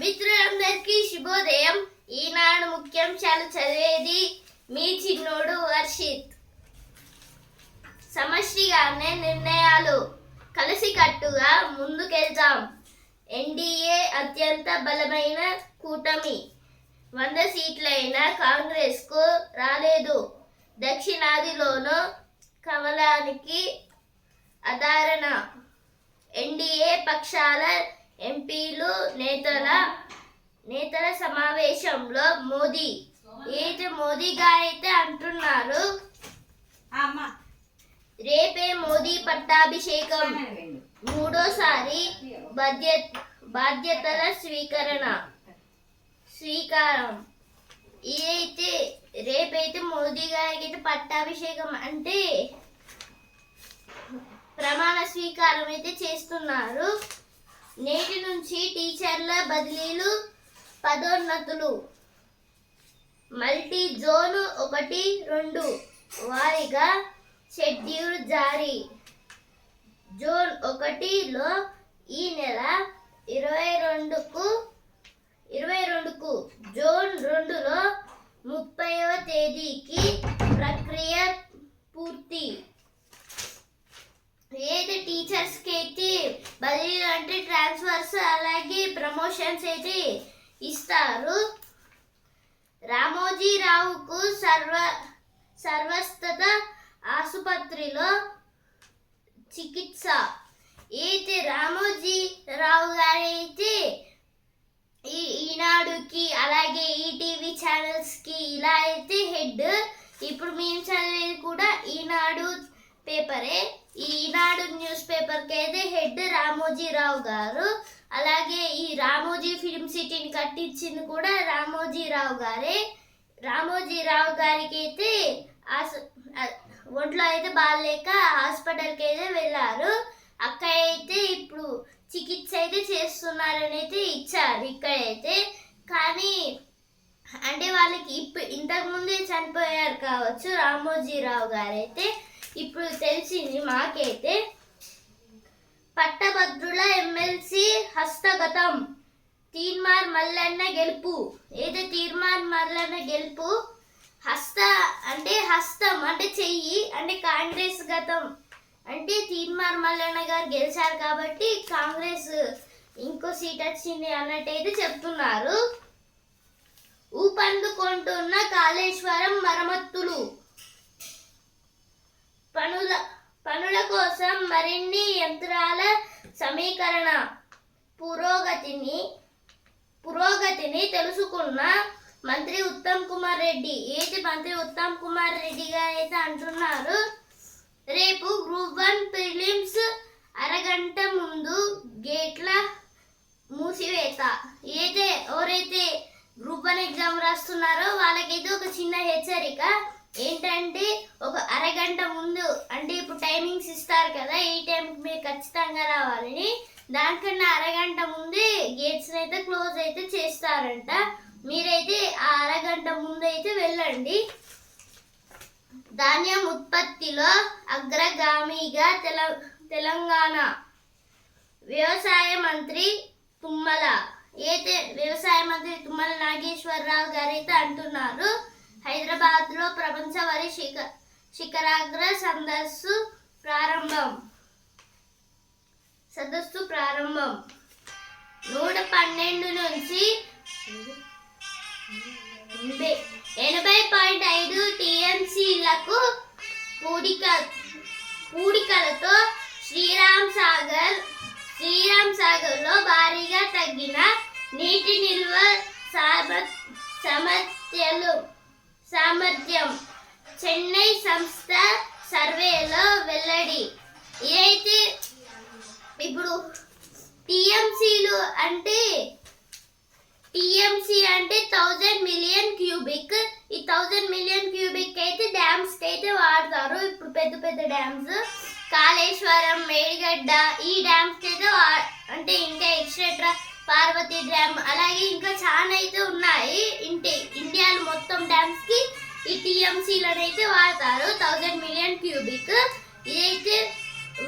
మిత్రులందరికీ శుభోదయం. ఈనాడు ముఖ్యాంశాలు చదివేది మీ చిన్నోడు వర్షిత్. సమష్టిగానే నిర్ణయాలు, కలిసికట్టుగా ముందుకెళ్తాం. ఎన్డీఏ అత్యంత బలమైన కూటమి. 100 సీట్లైన కాంగ్రెస్కు రాలేదు. దక్షిణాదిలోనూ కమలానికి ఆదరణ. ఎన్డీఏ పక్షాల ఎంపీలు నేతల సమావేశంలో మోదీ గారైతే అంటున్నారు, రేపే మోదీ పట్టాభిషేకం, మూడోసారి బాధ్యతల స్వీకారం. ఇదైతే రేపైతే మోదీ గారికి అయితే పట్టాభిషేకం అంటే ప్రమాణ స్వీకారం అయితే చేస్తున్నారు. నేటి నుంచి టీచర్ల బదిలీలు, పదోన్నతులు. మల్టీ జోన్ 1, 2 వారీగా షెడ్యూల్ జారీ. జోన్ 1లో ఈ నెల 22కు, జోన్ 2లో 30వ తేదీకి ప్రక్రియ పూర్తి. ఏదైతే టీచర్స్కి అయితే బదిలీలు అంటే ట్రాన్స్ఫర్స్ అలాగే ప్రమోషన్స్ అయితే ఇస్తారు. రామోజీరావుకు సర్వస్తత ఆసుపత్రిలో చికిత్స. అయితే రామోజీరావు గారు అయితే ఈనాడుకి అలాగే ఈటీవీ ఛానల్స్కి ఇలా అయితే హెడ్. ఇప్పుడు మేము చదివేది కూడా ఈనాడు పేపరే. ఈనాడు న్యూస్ పేపర్కి అయితే హెడ్ రామోజీరావు గారు. అలాగే ఈ రామోజీ ఫిల్మ్ సిటీని కట్టించింది కూడా రామోజీరావు గారే. రామోజీరావు గారికి అయితే ఒంట్లో అయితే బాగాలేక హాస్పిటల్కి అయితే వెళ్ళారు. అక్కడ అయితే ఇప్పుడు చికిత్స అయితే చేస్తున్నారని అయితే ఇచ్చారు ఇక్కడైతే. కానీ అంటే వాళ్ళకి ఇంతకుముందే చనిపోయారు కావచ్చు రామోజీరావు గారైతే. ఇప్పుడు తెలిసింది మాకైతే, పట్టభద్రుల ఎమ్మెల్సీ హస్తగతం. తీర్మార్ మల్లన్న గెలుపు. ఏదో తీర్మార్ మల్లన్న గెలుపు. హస్తం అంటే చెయ్యి, అంటే కాంగ్రెస్ గతం అంటే తీర్మార్ మల్లన్న గారు గెలిచారు కాబట్టి కాంగ్రెస్ ఇంకో సీట్ వచ్చింది అన్నట్టయితే చెప్తున్నారు. ఊపందుకుంటున్న కాళేశ్వరం మరమ్మతులు. పనుల కోసం మరిన్ని యంత్రాల సమీకరణ. పురోగతిని తెలుసుకున్న మంత్రి ఉత్తమ్ కుమార్ రెడ్డి. మంత్రి ఉత్తమ్ కుమార్ రెడ్డి గారు అయితే అంటున్నారు, రేపు గ్రూప్ 1 ప్రిలిమ్స్ అరగంట ముందు గేట్ల మూసివేత. ఎవరైతే గ్రూప్ 1 ఎగ్జామ్ రాస్తున్నారో వాళ్ళకైతే ఒక చిన్న హెచ్చరిక ఏంటంటే, ఒక అరగంట ముందు, అంటే ఇప్పుడు టైమింగ్స్ ఇస్తారు కదా, ఈ టైంకి మీరు ఖచ్చితంగా రావాలని, దానికన్నా అరగంట ముందే గేట్స్ అయితే క్లోజ్ అయితే చేస్తారంట. మీరైతే ఆ అరగంట ముందు అయితే వెళ్ళండి. ధాన్యం ఉత్పత్తిలో అగ్రగామిగా తెలంగాణ. వ్యవసాయ మంత్రి తుమ్మల నాగేశ్వరరావు గారైతే అంటున్నారు, హైదరాబాద్లో ప్రపంచ వరి శిఖరాగ్ర సదస్సు ప్రారంభం. 112 నుంచి 80.5 టీఎంసీలకు పూడికలతో శ్రీరామ్ సాగర్లో భారీగా తగ్గిన నీటి నిల్వ సామర్థ్యం. చెన్నై సంస్థ సర్వేలో వెల్లడి. ఇదైతే ఇప్పుడు టీఎంసీలు అంటే 1000 మిలియన్ క్యూబిక్. ఈ 1000 మిలియన్ క్యూబిక్ అయితే డ్యామ్స్ అయితే వాడతారు. ఇప్పుడు పెద్ద డ్యామ్స్, కాళేశ్వరం, మేడిగడ్డ, ఈ డ్యామ్స్ అయితే అంటే ఇంకా ఎక్స్ట్రా పార్వతి డ్యామ్, అలాగే ఇంకా చాలా అయితే ఉన్నాయి. ఇండియాలో మొత్తం డ్యామ్స్ కి ఈ టీఎంసీలను అయితే వాడతారు. 1000 మిలియన్ క్యూబిక్. ఇదైతే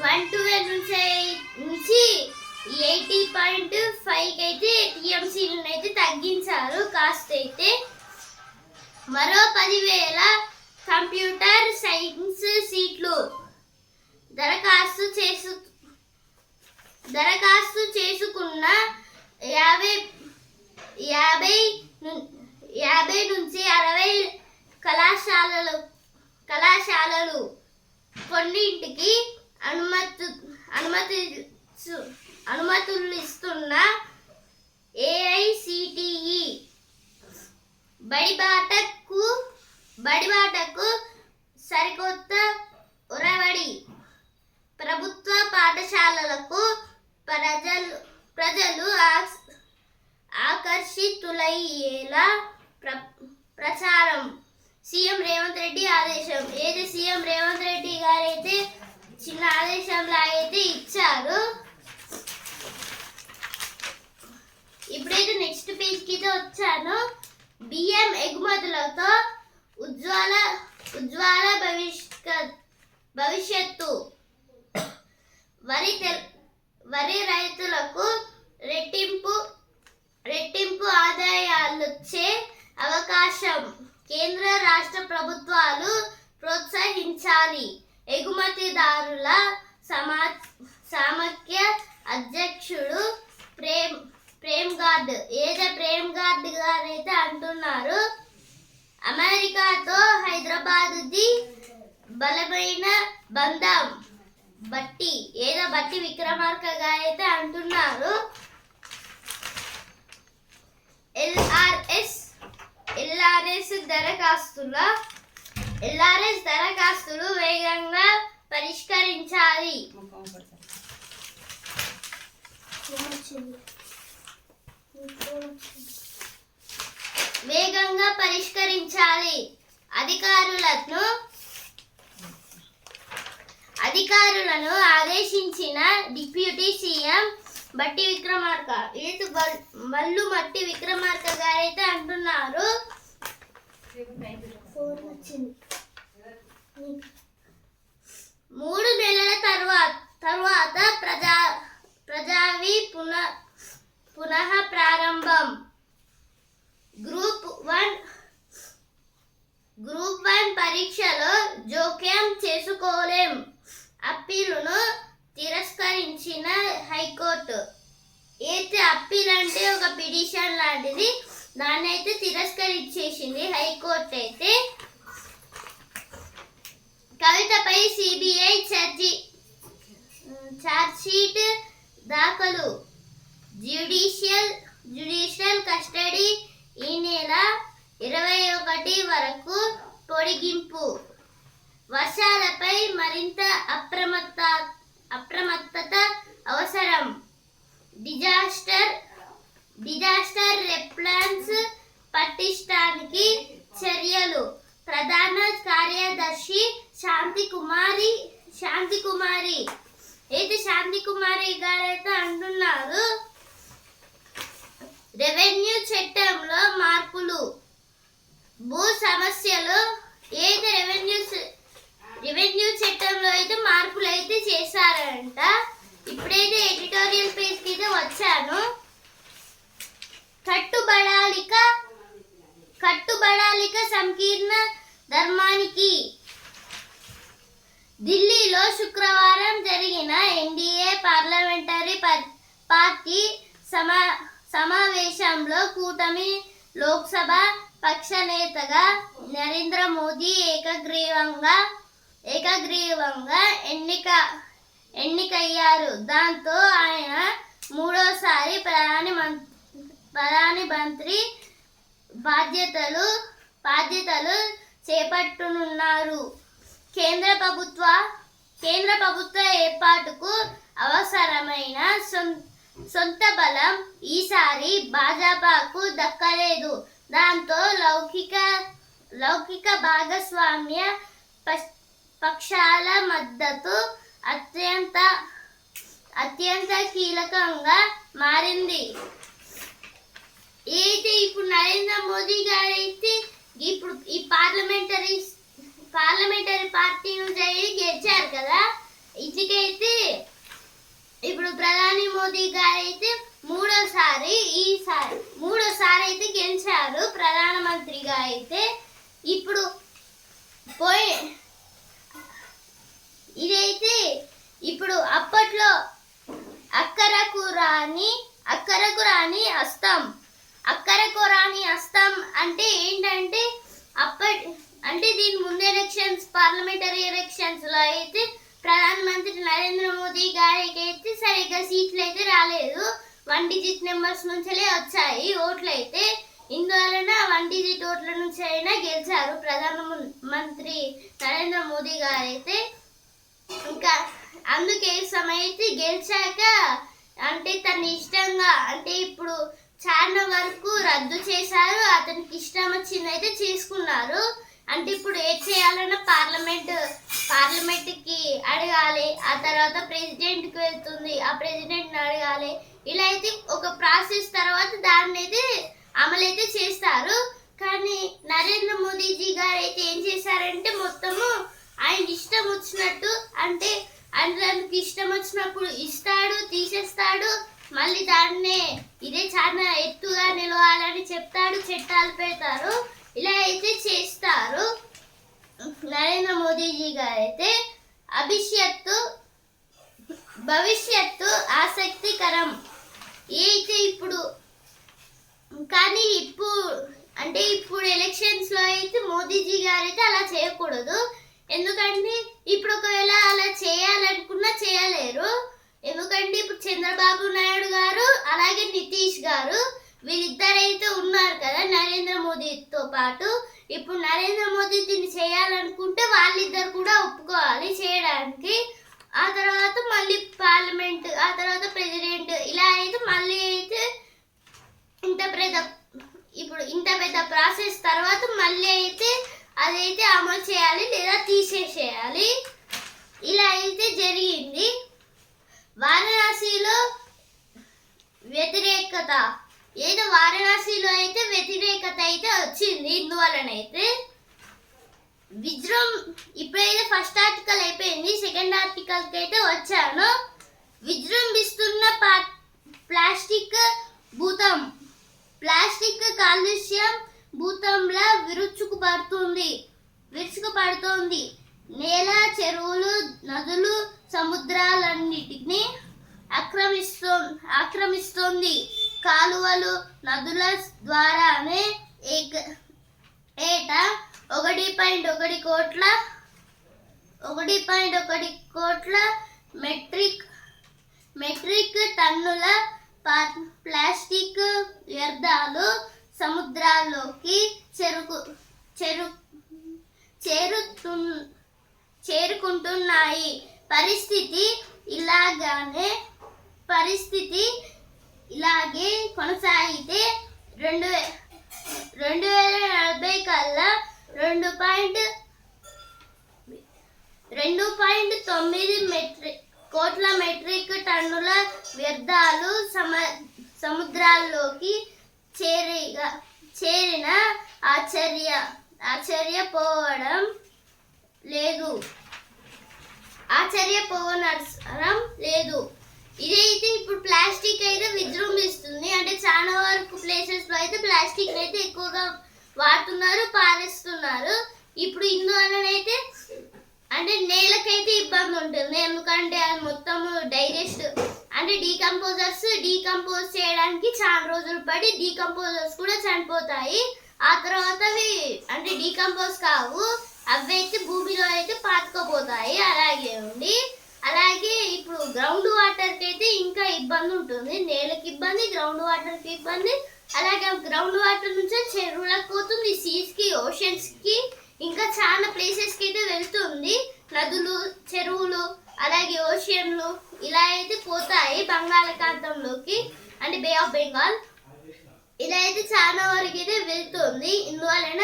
112 నుంచి 80.5 అయితే టీఎంసీలను మరో 10,000 కంప్యూటర్ సైన్స్ సీట్లు దరఖాస్తు చేసుకున్న 50 నుంచి 60 కళాశాలలు కొన్నింటికి అనుమతులు ఇస్తున్న AICTE బడిబాటకు సరికొత్త ఒరవడి. ప్రభుత్వ పాఠశాలలకు ప్రజలు ఆకర్షితులయ్యేలా ప్రచారం. సీఎం రేవంత్ రెడ్డి ఆదేశం. ఏది సీఎం రేవంత్ రెడ్డి గారైతే చిన్న ఆదేశంలా అయితే ఇచ్చారు. ఇప్పుడైతే నెక్స్ట్ పేజ్కి అయితే వచ్చాను. బియ్యం ఎగుమతులతో ఉజ్వల భవిష్యత్తు. వరి రైతులకు రెట్టింపు ఆదాయాలొచ్చే అవకాశం. కేంద్ర రాష్ట్ర ప్రభుత్వాలు ప్రోత్సహించాలి. ఎగుమతిదారుల సమాఖ్య అధ్యక్షుడు ప్రేమ్ గార్డ్ గారైతే అంటున్నారు, అమెరికాతో హైదరాబాద్ది బలమైన బంధం. బట్టి విక్రమార్క గారైతే అంటున్నారు. LRS దరఖాస్తులు వేగంగా పరిష్కరించాలి. అధికారులను ఆదేశించిన డిప్యూటీ సీఎం బట్టి విక్రమార్క. మట్టి విక్రమార్క గారైతే అంటున్నారు, 3 నెలల తర్వాత ప్రజావి పునః ప్రారంభం. గ్రూప్ 1 పరీక్షలో జోక్యం చేసుకోలేం. అప్పీలును తిరస్కరించిన హైకోర్టు. అయితే అప్పీల్ అంటే ఒక పిటిషన్ లాంటిది, దాన్ని అయితే తిరస్కరించేసింది హైకోర్టు. అయితే కవితపై సిబిఐ ఛార్జ్షీట్ దాఖలు. జ్యుడిషియల్ కస్టడీ ఈ నెల 21 వరకు పొడిగింపు. వర్షాలపై మరింత అప్రమత్తత అవసరం. డిజాస్టర్ రెస్పాన్స్ పటిష్టానికి చర్యలు. ప్రధాన కార్యదర్శి శాంతికుమారి గారైతే అంటున్నారు, రెవెన్యూ చట్టంలో మార్పులు. భూ సమస్యలు ఏది రెవెన్యూ చట్టంలో అయితే మార్పులు అయితే చేశారంట. ఇప్పుడైతే ఎడిటోరియల్ పేజ్ కి వచ్చాను. కట్టుబడాలిక సంకీర్ణ ధర్మానికి. ఢిల్లీలో శుక్రవారం జరిగిన ఎన్డీఏ పార్లమెంటరీ పార్టీ సమావేశంలో కూటమి లోక్సభ పక్ష నేతగా నరేంద్ర మోదీ ఏకగ్రీవంగా ఎన్నికయ్యారు. దాంతో ఆయన మూడోసారి ప్రధాని మంత్రి బాధ్యతలు చేపట్టనున్నారు. కేంద్ర ప్రభుత్వ ఏర్పాటుకు అవసరమైన సొంత బలం ఈసారి భాజపాకు దక్కలేదు. దాంతో లౌకిక భాగస్వామ్య పక్షాల మద్దతు అత్యంత కీలకంగా మారింది. అయితే ఇప్పుడు నరేంద్ర మోదీ గారైతే ఇప్పుడు ఈ పార్లమెంటరీ పార్టీ నుంచి గెలిచారు కదా, ఇదికైతే ఇప్పుడు ప్రధాని మోదీ గారైతే మూడోసారి అయితే గెలిచారు ప్రధానమంత్రిగా. అయితే ఇప్పుడు పోయి ఇదైతే ఇప్పుడు అప్పట్లో అక్కరకు రాని అస్తం అంటే ఏంటంటే అంటే దీని ముందు పార్లమెంటరీ ఎలక్షన్స్ లో అయితే ప్రధానమంత్రి నరేంద్ర మోదీ గారికి అయితే సరిగ్గా సీట్లు అయితే రాలేదు. 1 డిజిట్ నెంబర్స్ నుంచే వచ్చాయి ఓట్లు అయితే. ఇందువలన 1 డిజిట్ ఓట్ల నుంచి అయినా గెలిచారు ప్రధానమంత్రి నరేంద్ర మోదీ గారైతే. ఇంకా అందుకే సమయైతే గెలిచాక అంటే తన ఇష్టంగా అంటే ఇప్పుడు చాలా వరకు రద్దు చేశారు. అతనికి ఇష్టం వచ్చింది అయితే చేసుకున్నారు. అంటే ఇప్పుడు ఏం చేయాలన్నా పార్లమెంట్కి అడగాలి, ఆ తర్వాత ప్రెసిడెంట్కి వెళ్తుంది, ఆ ప్రెసిడెంట్ని అడగాలి. ఇలా అయితే ఒక ప్రాసెస్ తర్వాత దాన్ని అయితే అమలైతే చేస్తారు. కానీ నరేంద్ర మోదీజీ గారు అయితే ఏం చేశారంటే మొత్తము ఆయన ఇష్టం వచ్చినట్టు అంటే ఆయనకి ఇష్టం వచ్చినప్పుడు ఇస్తాడు, తీసేస్తాడు, మళ్ళీ దాన్నే ఇదే చాలా ఎత్తుగా నిలవాలని చెప్తాడు, చట్టాలు పెడతారు. ఇలా అయితే చేస్తారు నరేంద్ర మోదీజీ గారు అయితే. భవిష్యత్తు ఆసక్తికరం అయితే ఇప్పుడు కానీ ఇప్పుడు ఎలక్షన్స్ లో అయితే మోదీజీ గారు అయితే అలా చేయకూడదు. ఎందుకంటే ఇప్పుడు ఒకవేళ అలా చేయాలనుకున్నా చేయలేరు. ఎందుకంటే ఇప్పుడు చంద్రబాబు నాయుడు గారు అలాగే నితీష్ గారు వీళ్ళిద్దరైతే ఉన్నారు కదా నరేంద్ర మోదీతో పాటు. ఇప్పుడు నరేంద్ర మోదీ దీన్ని చేయాలనుకుంటే వాళ్ళిద్దరు కూడా ఒప్పుకోవాలి చేయడానికి. ఆ తర్వాత మళ్ళీ పార్లమెంట్, ఆ తర్వాత ప్రెసిడెంట్, ఇలా అయితే మళ్ళీ అయితే ఇంత పెద్ద ప్రాసెస్ తర్వాత మళ్ళీ అయితే అదైతే అమలు చేయాలి లేదా తీసేసేయాలి. ఇలా అయితే జరిగింది. వారణాసిలో వ్యతిరేకత అయితే వచ్చింది. ఇందువలనైతే ఇప్పుడైతే ఫస్ట్ ఆర్టికల్ అయిపోయింది, సెకండ్ ఆర్టికల్కి అయితే వచ్చాను. విజృంభిస్తున్న ప్లాస్టిక్ కాలుష్యం భూతంలా విరుచుకుపడుతోంది. నేల, చెరువులు, నదులు, సముద్రాలన్నిటిని ఆక్రమిస్తోంది. కాలువలు, నదుల ద్వారానే ఏటా 1.1 కోట్ల మెట్రిక్ టన్నుల ప్లాస్టిక్ వ్యర్థాలు సముద్రాల్లోకి చేరుకుంటున్నాయి. పరిస్థితి ఇలాగే కొనసాగితే 2040 కల్లా 2.9 కోట్ల మెట్రిక్ టన్నుల వ్యర్థాలు సముద్రాల్లోకి చేరిన ఆశ్చర్యపోవడం లేదు. ఇదైతే ఇప్పుడు ప్లాస్టిక్ అయితే విజృంభిస్తుంది. అంటే చాలా వరకు ప్లేసెస్ లో అయితే ప్లాస్టిక్ అయితే ఎక్కువగా వాడుతున్నారు, పారేస్తున్నారు. ఇప్పుడు ఇందువలనైతే అంటే నేలకైతే ఇబ్బంది ఉంటుంది. ఎందుకంటే అది మొత్తము డీకంపోజ్ చేయడానికి చాలా రోజులు పడి డీకంపోజర్స్ కూడా చనిపోతాయి. ఆ తర్వాత అవి అంటే డీకంపోజ్ కావు, అవి అయితే భూమిలో అయితే పాతుకుపోతాయి. అలాగే ఇప్పుడు గ్రౌండ్ వాటర్కి అయితే ఇంకా ఇబ్బంది ఉంటుంది. నేలకి ఇబ్బంది, గ్రౌండ్ వాటర్కి ఇబ్బంది. అలాగే గ్రౌండ్ వాటర్ నుంచి చెరువులకు పోతుంది, సీస్కి, ఓషన్స్కి, ఇంకా చాలా ప్లేసెస్కి అయితే వెళ్తుంది. నదులు, చెరువులు, అలాగే ఓషన్లు ఇలా అయితే పోతాయి బంగాళాఖాతంలోకి, అంటే బే ఆఫ్ బెంగాల్. ఇలా అయితే చాలా వరకు అయితే వెళ్తుంది. ఇందువలన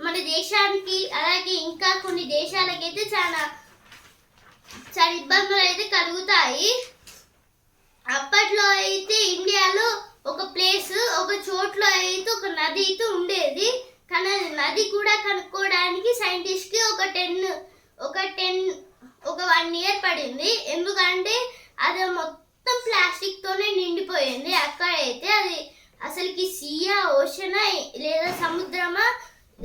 మన దేశానికి అలాగే ఇంకా కొన్ని దేశాలకైతే చాలా ఇబ్బందులు అయితే కలుగుతాయి. అప్పట్లో అయితే ఇండియాలో ఒక చోట్లో అయితే ఒక నది అయితే ఉండేది. కానీ నది కూడా కనుక్కోవడానికి సైంటిస్ట్కి ఒక 1 year పడింది. ఎందుకంటే అది మొత్తం ప్లాస్టిక్ తోనే నిండిపోయింది. అక్కడైతే అది అసలుకి సీయా, ఓషనా లేదా సముద్రమా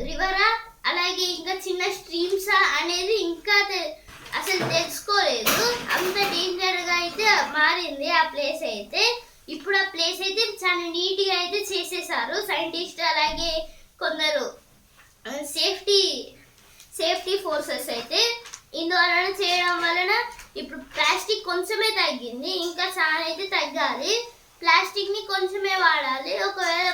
రివరా అలాగే ఇంకా చిన్న స్ట్రీమ్సా అనేది ఇంకా అసలు తెలుసుకోలేదు. అంత డేంజర్గా అయితే మారింది ఆ ప్లేస్ అయితే. ఇప్పుడు ఆ ప్లేస్ అయితే చాలా నీట్గా అయితే చేసేసారు సైంటిస్ట్ అలాగే కొందరు సేఫ్టీ ఫోర్సెస్ అయితే. ఇందువలన చేయడం వలన ఇప్పుడు ప్లాస్టిక్ కొంచెమే తగ్గింది, ఇంకా చాలా అయితే తగ్గాలి. ప్లాస్టిక్ని కొంచెమే వాడాలి. ఒకవేళ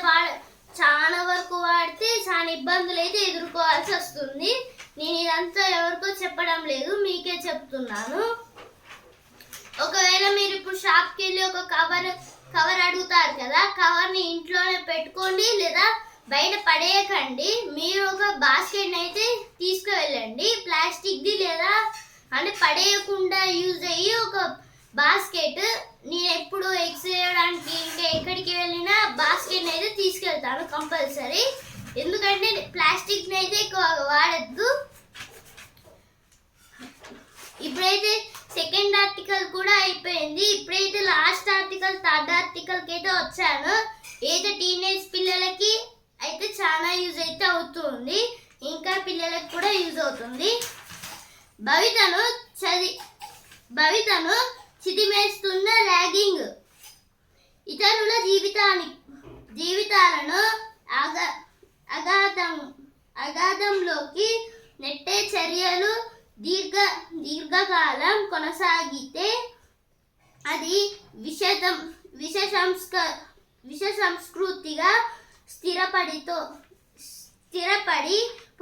చాలా వరకు వాడితే చాలా ఇబ్బందులు అయితే ఎదుర్కోవాల్సి వస్తుంది. నేను ఇదంతా ఎవరికో చెప్పడం లేదు, మీకే చెప్తున్నాను. ఒకవేళ మీరు ఇప్పుడు షాప్కి వెళ్ళి ఒక కవర్ అడుగుతారు కదా, కవర్ని ఇంట్లోనే పెట్టుకోండి లేదా బయట పడేయకండి. మీరు ఒక బాస్కెట్ని అయితే తీసుకువెళ్ళండి ప్లాస్టిక్ది, లేదా అంటే పడేయకుండా యూజ్ అయ్యి ఒక బాస్కెట్. నేను ఎప్పుడు ఎగ్స్ వేయడానికి ఇంకా ఎక్కడికి వెళ్ళినా బాస్కెట్ని అయితే తీసుకెళ్తాను కంపల్సరీ. ఎందుకంటే ప్లాస్టిక్ని అయితే ఎక్కువ వాడద్దు. ఇప్పుడైతే సెకండ్ ఆర్టికల్ కూడా అయిపోయింది. ఇప్పుడైతే లాస్ట్ ఆర్టికల్ థర్డ్ ఆర్టికల్కి అయితే వచ్చాను. అయితే టీనేజ్ పిల్లలకి అయితే చాలా యూజ్ అయితే అవుతుంది, ఇంకా పిల్లలకు కూడా యూజ్ అవుతుంది. భవితను చిదిమేస్తున్న ర్యాగింగ్ ఇతరుల జీవితాలను అగాధంలోకి నెట్టే చర్యలు దీర్ఘకాలం కొనసాగితే అది విష సంస్కృతిగా స్థిరపడి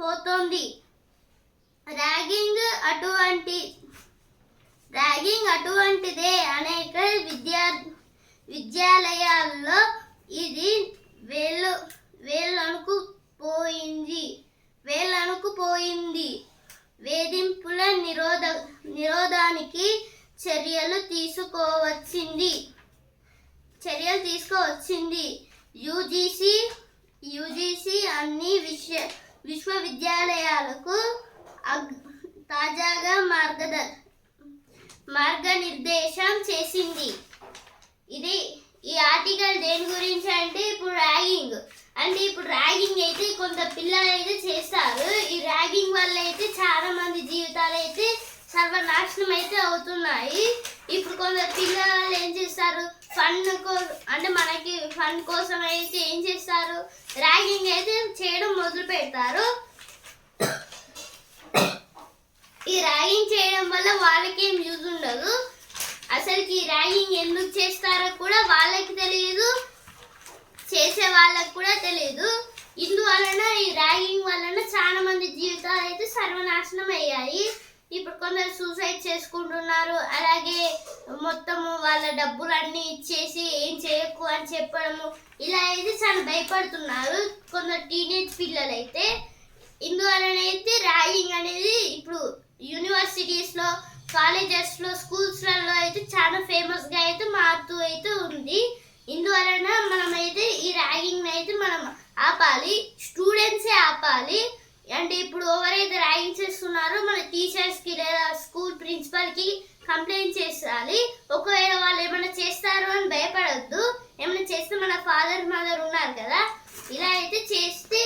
పోతుంది. ర్యాగింగ్ అటువంటిదే. అనేక విద్యాలయాల్లో ఇది వేళ్ళనుకు పోయింది. వేధింపుల నిరోధానికి చర్యలు తీసుకువచ్చింది. యూజీసీ అన్ని విశ్వవిద్యాలయాలకు తాజాగా మార్గనిర్దేశం చేసింది. ఈ ఆర్టికల్ దేని గురించి అంటే ఇప్పుడు ర్యాగింగ్ అయితే కొంత పిల్లలు అయితే చేస్తారు. ఈ ర్యాగింగ్ వల్ల అయితే చాలా మంది జీవితాలు అయితే సర్వనాశనం అయితే అవుతున్నాయి. ఇప్పుడు కొందరు పిల్లలు ఏం చేస్తారు, మనకి ఫన్ కోసం అయితే ఏం చేస్తారు, ర్యాగింగ్ అయితే చేయడం మొదలు పెడతారు. ఈ ర్యాగింగ్ చేయడం వల్ల వాళ్ళకి ఏం యూజ్ ఉండదు. అసలుకి ఈ ర్యాగింగ్ ఎందుకు చేస్తారో కూడా వాళ్ళకి తెలియదు, చేసే వాళ్ళకి కూడా తెలియదు. ఇందువలన ఈ ర్యాగింగ్ వలన చాలా మంది జీవితాలు అయితే సర్వనాశనం అయ్యాయి. ఇప్పుడు కొందరు సూసైడ్ చేసుకుంటున్నారు, అలాగే మొత్తము వాళ్ళ డబ్బులన్నీ ఇచ్చేసి ఏం చేయకు అని చెప్పడము, ఇలా అయితే చాలా భయపడుతున్నారు కొందరు టీనేజ్ పిల్లలైతే. ఇందువలనైతే ర్యాగింగ్ అనేది ఇప్పుడు యూనివర్సిటీస్లో, కాలేజెస్లో, స్కూల్స్లలో అయితే చాలా ఫేమస్గా అయితే మారుతూ అయితే ఉంది. ఇందువలన మనమైతే ఈ ర్యాగింగ్ అయితే మనం ఆపాలి, స్టూడెంట్సే ఆపాలి. అంటే ఇప్పుడు ఎవరైతే ర్యాగింగ్ చేస్తున్నారో మన టీచర్స్కి లేదా స్కూల్ ప్రిన్సిపల్కి కంప్లైంట్ చేయాలి. ఒకవేళ వాళ్ళు ఏమైనా చేస్తారు అని భయపడద్దు. ఏమైనా చేస్తే మన ఫాదర్ మదర్ ఉన్నారు కదా, ఇలా అయితే చేస్తే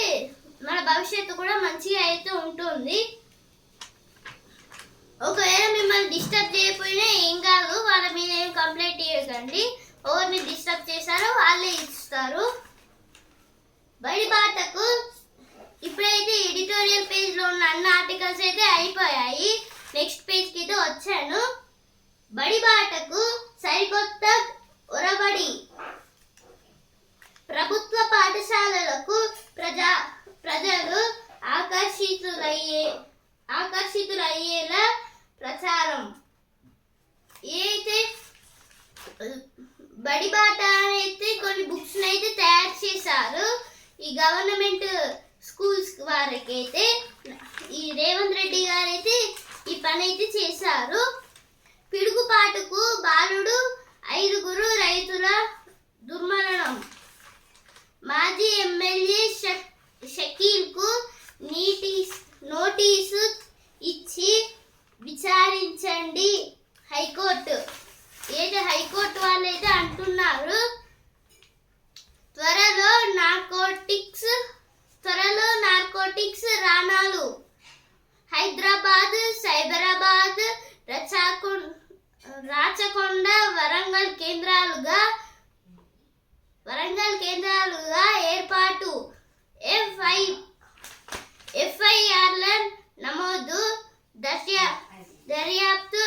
మన భవిష్యత్తు కూడా మంచిగా అయితే ఉంటుంది. ఒకవేళ మిమ్మల్ని డిస్టర్బ్ చేయకపోయినా ఏం కాదు, వాళ్ళ మీద ఏం కంప్లైంట్ చేయకండి. ఎవరిని డిస్టర్బ్ చేశారో వాళ్ళే ఇస్తారు. బడి బాటకు ఇప్పుడైతే ఎడిటోరియల్ పేజ్లో ఉన్న అన్ని ఆర్టికల్స్ అయితే అయిపోయాయి. నెక్స్ట్ పేజ్కి అయితే వచ్చాను. బడి బాటకు సరికొత్త ఒరబడి. ప్రభుత్వ పాఠశాలలకు ప్రజలు ఆకర్షితులయ్యేలా ప్రచారం. అయితే బడి బాట అయితే కొన్ని బుక్స్ అయితే తయారు చేశారు. ఈ గవర్నమెంట్ స్కూల్స్ వారికి అయితే ఈ రేవంత్ రెడ్డి గారు అయితే ఈ పని అయితే చేశారు. పిడుగుపాటుకు బాలుడు 5 రైతుల దుర్మరణం. మాజీ ఎమ్మెల్యే షకీల్కు నోటీసు ఇచ్చి విచారించండి హైకోర్టు. ఏదో హైకోర్టు వాళ్ళు అయితే అంటున్నారు త్వరలో నార్కోటిక్స్ డిజిటల్ కేంద్రాలుగా ఏర్పాటు, ఎఫ్ఐఆర్ల నమోదు, దర్యాప్తు,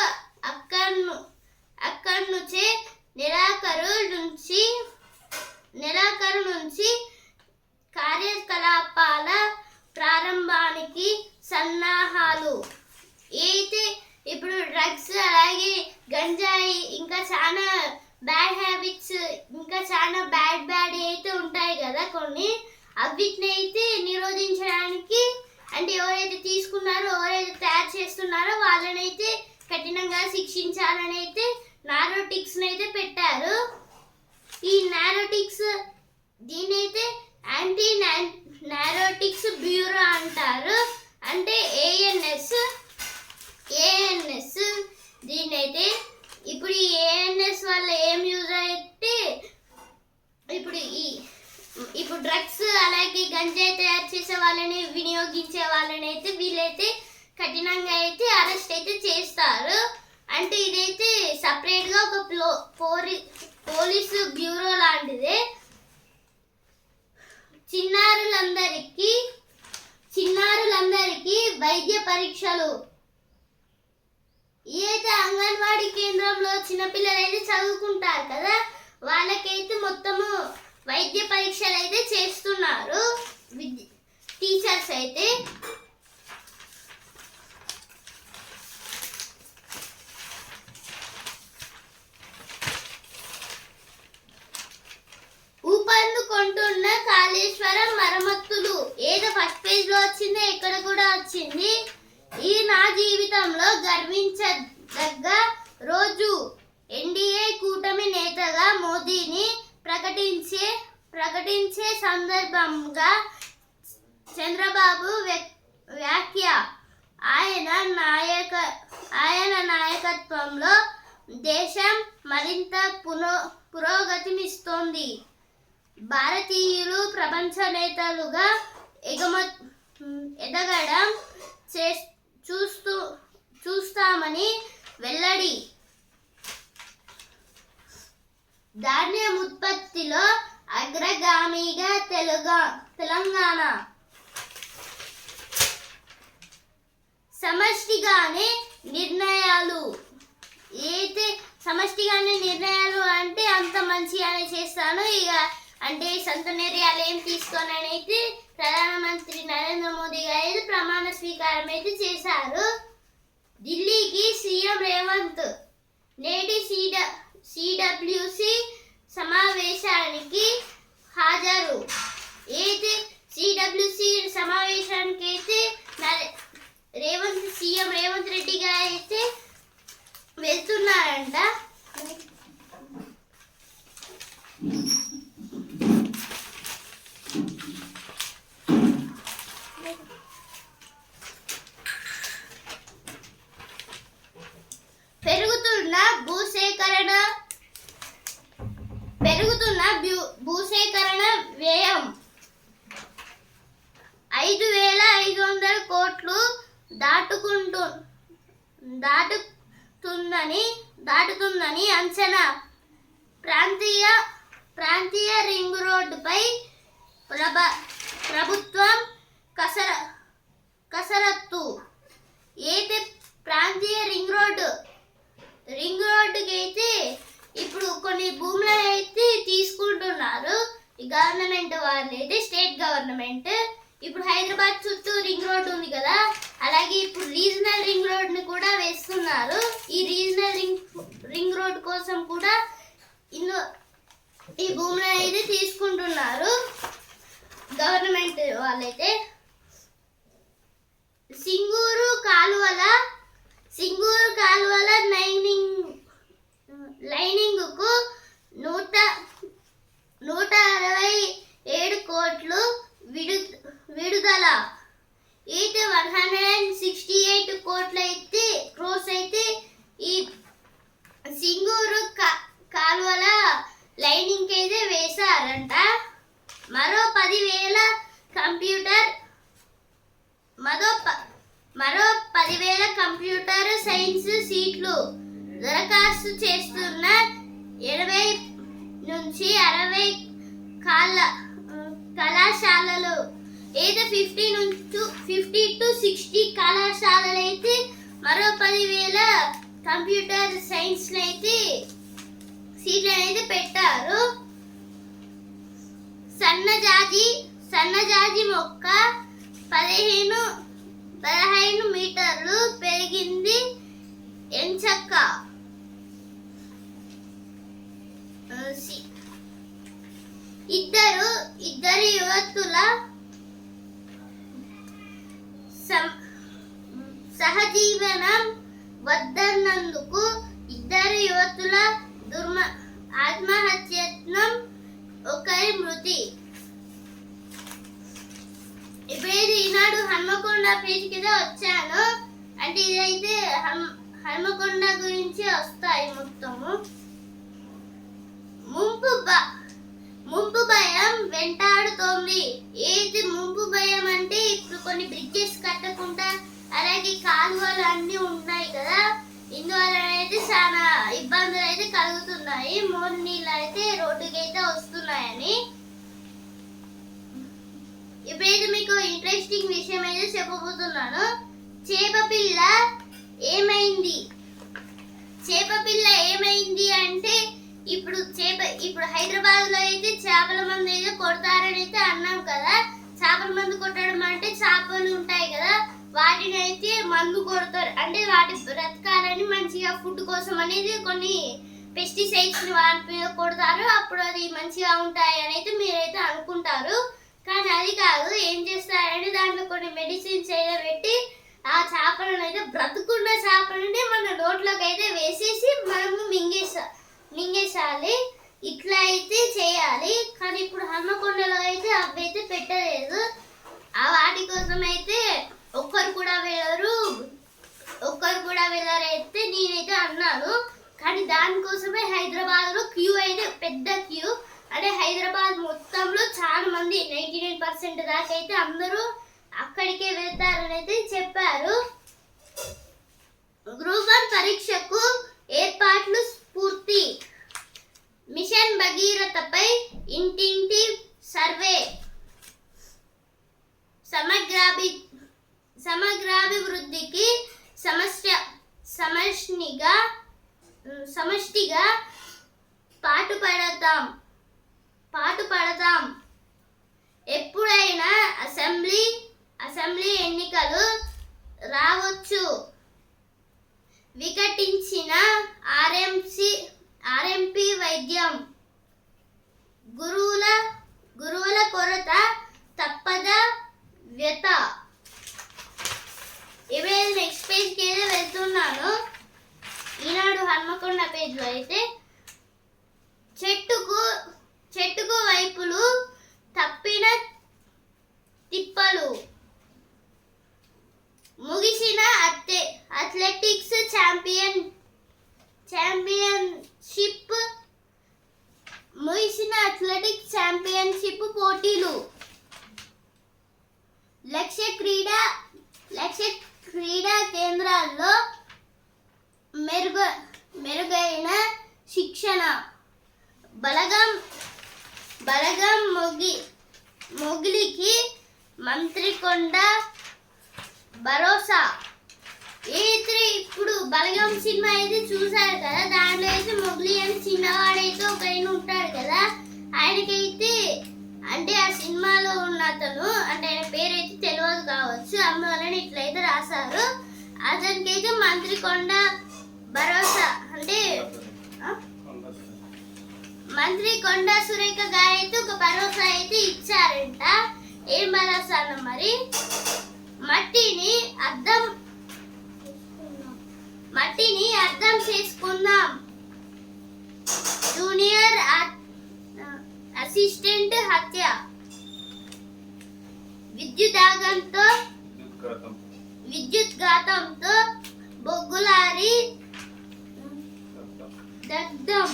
అక్కడ్నుంచే నెలాఖరు నుంచి కార్యకలాపాల ప్రారంభానికి సన్నాహాలు. అయితే ఇప్పుడు డ్రగ్స్ అలాగే గంజాయి ఇంకా చాలా బ్యాడ్ హ్యాబిట్స్ ఇంకా చాలా బ్యాడ్ అయితే ఉంటాయి కదా కొన్ని, అవిటిని అయితే నిరోధించడానికి అంటే ఎవరైతే తీసుకున్నారో ఎవరైతే తయారు చేస్తున్నారో వాళ్ళనైతే కఠినంగా శిక్షించాలని అయితే నారోటిక్స్ అయితే పెట్టారు. ఈ నారోటిక్స్ దీనైతే యాంటీ నారోటిక్స్ బ్యూరో అంటారు, అంటే ఏఎన్ఎస్. దీనైతే ఇప్పుడు ఈ ఏఎన్ఎస్ వల్ల ఏం యూజ్ అయితే ఇప్పుడు డ్రగ్స్ అలాగే గంజాయి తయారు చేసే వాళ్ళని వినియోగించే వాళ్ళని అయితే వీళ్ళైతే కఠినంగా అయితే అరెస్ట్ అయితే చేస్తారు. అంటే ఇదైతే సపరేట్గా ఒక పోలీసు బ్యూరో లాంటిదే. చిన్నారులందరికీ వైద్య పరీక్షలు. ఏదైతే అంగన్వాడీ కేంద్రంలో చిన్నపిల్లలు అయితే చదువుకుంటారు కదా, వాళ్ళకైతే మొత్తము వైద్య పరీక్షలు అయితే చేస్తున్నారు టీచర్స్ అయితే. ఊపందుకుంటున్న కాళేశ్వరం మరమ్మతులు. ఏదో ఫస్ట్ పేజ్ లో వచ్చింది, ఎక్కడ కూడా వచ్చింది. ఈ నా జీవితంలో గర్వించదగ్గ రోజు. ఎన్డీఏ కూటమి నేతగా మోదీని ప్రకటించే సందర్భంగా చంద్రబాబు వ్యాఖ్య. ఆయన నాయకత్వంలో దేశం మరింత పురోగతినిస్తోంది. భారతీయులు ప్రపంచ నేతలుగా ఎదగడం చూస్తామని వెల్లడి. ధాన్యం ఉత్పత్తిలో అగ్రగామిగా తెలంగాణ. సమష్టిగానే నిర్ణయాలు అంటే అంత మంచిగానే చేస్తాను ఇక అంటే సొంత నిర్ణయాలు ఏం తీసుకోనని అయితే ప్రధానమంత్రి నరేంద్ర మోదీ గారు ప్రమాణ స్వీకారం అయితే చేశారు. ఢిల్లీకి సీఎం రేవంత్ నేటి సిడబ్ల్యూసి సమావేశానికి హాజరు. అయితే సిడబ్ల్యూసి సమావేశానికి అయితే సీఎం రేవంత్ రెడ్డి గారు అయితే వెళ్తున్నారంట. పెరుగుతున్న భూసేకరణ వ్యయం 5,500 కోట్లు దాటుతుందని అంచనా. ప్రాంతీయ రింగ్ రోడ్డుపై ప్రభుత్వం కసరత్తు. అయితే ప్రాంతీయ రింగ్ రోడ్డుకి అయితే ఇప్పుడు కొన్ని భూములను అయితే తీసుకుంటున్నారు ఈ గవర్నమెంట్ వాళ్ళు అయితే, స్టేట్ గవర్నమెంట్. ఇప్పుడు హైదరాబాద్ చుట్టూ రింగ్ రోడ్ ఉంది కదా, అలాగే ఇప్పుడు రీజనల్ రింగ్ రోడ్ ని కూడా వేస్తున్నారు. ఈ రీజనల్ రింగ్ రోడ్ కోసం కూడా ఈ భూములను అయితే తీసుకుంటున్నారు గవర్నమెంట్ వాళ్ళైతే. సింగూరు కాలువల లైనింగ్ కు 167 కోట్లు విడుదల. అయితే 168 క్రోర్స్ అయితే ఈ సింగూరు కాలువల లైనింగ్ అయితే వేశారంట. మరో 10,000 కంప్యూటర్ సైన్స్ సీట్లు దరఖాస్తు చేస్తున్న 80 నుంచి కళాశాలలు అయితే 50 to 60 కళాశాలలు అయితే మరో 10,000 కంప్యూటర్ సైన్స్ అయితే సీట్లు అయితే పెట్టారు. సన్నజాజి మొక్క 15 మీటర్లు పెరిగింది ఎంచక్క. ఇద్దరు యువతుల సహజీవనం వద్దన్నందుకు ఇద్దరు యువతుల ఆత్మహత్యత్నం, ఒకరి మృతి. ఇప్పుడైతే ఈనాడు హన్మకొండ పేజ్ కింద వచ్చాను. అంటే ఇదైతే హన్మకొండ గురించి వస్తాయి మొత్తము. ముంపు భయం వెంటాడుతోంది. ఏది ముంపు భయం అంటే ఇప్పుడు కొన్ని బ్రిడ్జెస్ కట్టకుండా అలాగే కాలువలు అన్నీ ఉన్నాయి కదా, ఇందువల్ల అయితే చాలా ఇబ్బందులు అయితే కలుగుతున్నాయి. మోరు నీళ్ళు అయితే రోడ్డుకి అయితే వస్తున్నాయని. ఇప్పుడైతే మీకు ఇంట్రెస్టింగ్ విషయం అయితే చెప్పబోతున్నాను. చేప పిల్ల ఏమైంది అంటే ఇప్పుడు హైదరాబాద్ లో అయితే చేపల మందు అయితే కొడతారని అయితే అన్నాం కదా. చేపల మందు కొట్టడం అంటే చేపలు ఉంటాయి కదా, వాటిని అయితే మందు కొడతారు. అంటే వాటి బ్రతకాలని మంచిగా ఫుడ్ కోసం అనేది కొన్ని పెస్టిసైడ్స్ ని వాటి మీద కొడతారు. అప్పుడు అది మంచిగా ఉంటాయి అని అయితే మీరైతే అనుకుంటారు. కానీ అది కాదు. ఏం చేస్తారంటే దాంట్లో కొన్ని మెడిసిన్స్ అయితే పెట్టి ఆ చేపలను అయితే బ్రతుకున్న చేపలని మన నోట్లోకి అయితే వేసేసి మనము మింగేసాలి. ఇట్లా అయితే చేయాలి. కానీ ఇప్పుడు హన్మకొండలో అయితే అవి అయితే పెట్టలేదు. ఆ వాటి కోసం అయితే ఒక్కరు కూడా వెళ్ళరైతే నేనైతే అన్నాను. కానీ దానికోసమే హైదరాబాద్ లో క్యూ అయితే పెద్ద క్యూ. అంటే హైదరాబాద్ మొత్తంలో చాలా మంది 99% దాకా అయితే అందరూ అక్కడికే వెళ్తారని అయితే చెప్పారు. గ్రూప్ 1 పరీక్షకు ఏర్పాట్లు పూర్తి. మిషన్ భగీరథపై ఇంటింటి సర్వే. సమగ్రాభివృద్ధికి సమష్టిగా పాటుపడతాం. ఎప్పుడైనా అసెంబ్లీ ఎన్నికలు రావచ్చు. వికటించిన ఆర్ఎంపీ వైద్యం. గురువుల కొరత తప్పద వ్యత. ఇవే నెక్స్ట్ పేజ్కి అయితే వెళ్తున్నాను. ఈనాడు హన్మకొండ పేజ్లో అయితే చెట్టుకు వైపులు తప్పిన తిప్పలు. ముగిసిన అథ్లెటిక్స్ ఛాంపియన్షిప్ పోటీలు. లక్ష్య క్రీడా కేంద్రాల్లో మెరుగైన శిక్షణ. బలగం మొగిలికి మంత్రికొండ భరోసా. ఇప్పుడు బలగం సినిమా అయితే చూసారు కదా, దాంట్లో అయితే మొగిలి అని చిన్నవాడైతే ఒక ఆయన ఉంటాడు కదా, ఆయనకైతే అంటే ఆ సినిమాలో ఉన్న అతను అంటే ఆయన పేరైతే తెలియదు కావచ్చు, అందువలన ఇట్లయితే రాశారు. అతనికైతే మంత్రికొండ భరోసా అంటే మంత్రి కొండా సురేఖ గారు అయితే ఒక భరోసా అయితే ఇచ్చారంట. ఏం భరోసా అన్న మరి? మట్టిని అర్థం చేసుకుందాం. జూనియర్ అసిస్టెంట్ హత్య. విద్యుద్ఘాతంతో బొగ్గులారి దగ్ధం.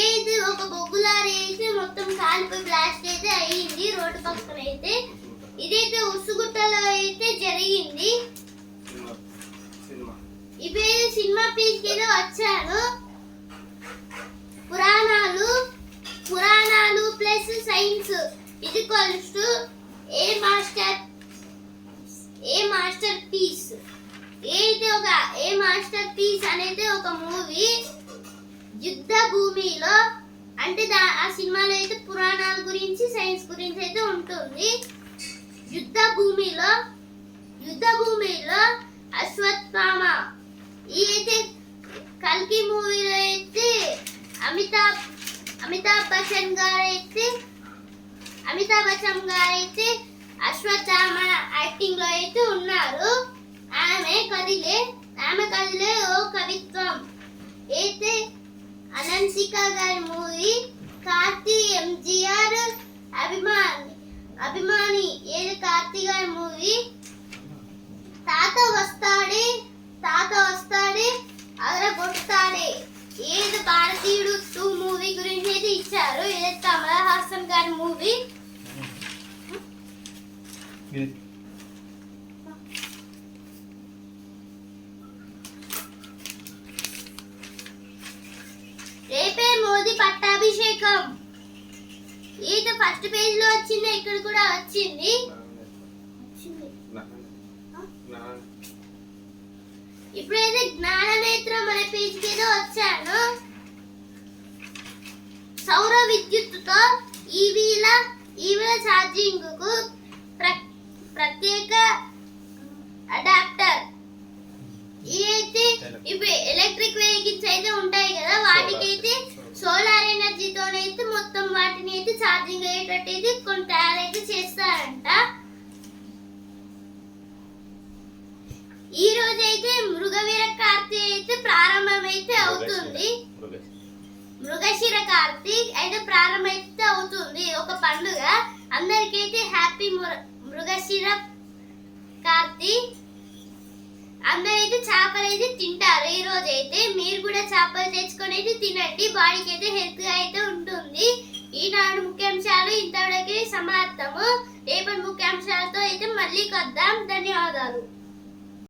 ఏది ఒక బొగ్గులారి అయితే మొత్తం కాలిపోయి బ్లాస్ట్ అయితే అయ్యింది రోడ్డు పక్కన అయితే. ఇదైతే ఉసుగుట్టలో అయితే జరిగింది. ఇప్పుడైతే సినిమా పీస్కి అయితే వచ్చాను. పురాణాలు ప్లస్ సైన్స్ ఇది equals to a masterpiece. A masterpiece అనేది ఒక మూవీ యుద్ధ భూమిలో అంటే ఆ సినిమాలో అయితే పురాణాల గురించి సైన్స్ గురించి అయితే ఉంటుంది. యుద్ధ భూమిలో అశ్వత్థామ ఈ అయితే కల్కి మూవీలో అయితే అమితాబ్ బచ్చన్ గారైతే అశ్వత్థామ యాక్టింగ్ లో అయితే ఉన్నారు. ఆమె కదిలే ఓ కవిత్వం అయితే అనంతిక గారి మూవీ కార్తీ ఎంజిఆర్ అభిమాని ఏది కార్తీ గారి మూవీ తాత వస్తాడే అదరగొడతాడే ఏది భారతీయుడు 2 మూవీ గురించి అయితే ఇచ్చారు. ఇది కమల్ హాసన్ గారి మూవీ. రేపే మోదీ పట్టాభిషేకం. ఇది ఫస్ట్ పేజ్ లో వచ్చింది, ఇక్కడ కూడా వచ్చింది. ఇప్పుడైతే జ్ఞాననేత్రం అనే పేజ్ మీద వచ్చాను. సౌర విద్యుత్తుతో ఈవీల ఛార్జింగ్ కు ప్రత్యేక అడాప్టర్. ఇదైతే ఇప్పుడు ఎలక్ట్రిక్ వెహికల్స్ అయితే ఉంటాయి కదా, వాటికైతే సోలార్ ఎనర్జీతోనైతే మొత్తం వాటిని అయితే ఛార్జింగ్ అయ్యేటట్టు అయితే కొన్ని తయారైతే చేస్తారంట. ఈ రోజు అయితే మృగశిర కార్తీ అయితే ప్రారంభమైతే అవుతుంది. మృగశిర కార్తీక్ అయితే ప్రారంభమైతే అవుతుంది. ఒక పండుగ అందరికైతే హ్యాపీ మృగశిర కార్తీ. అందరైతే చేపలు అయితే తింటారు. ఈ రోజు అయితే మీరు కూడా చేపలు తెచ్చుకొని అయితే తినండి, బాడీకి అయితే హెల్త్ గా అయితే ఉంటుంది. ఈనాడు ముఖ్యాంశాలు ఇంతవరకు సమాప్తము. రేపటి ముఖ్యాంశాలతో అయితే మళ్ళీ కలుద్దాం. ధన్యవాదాలు.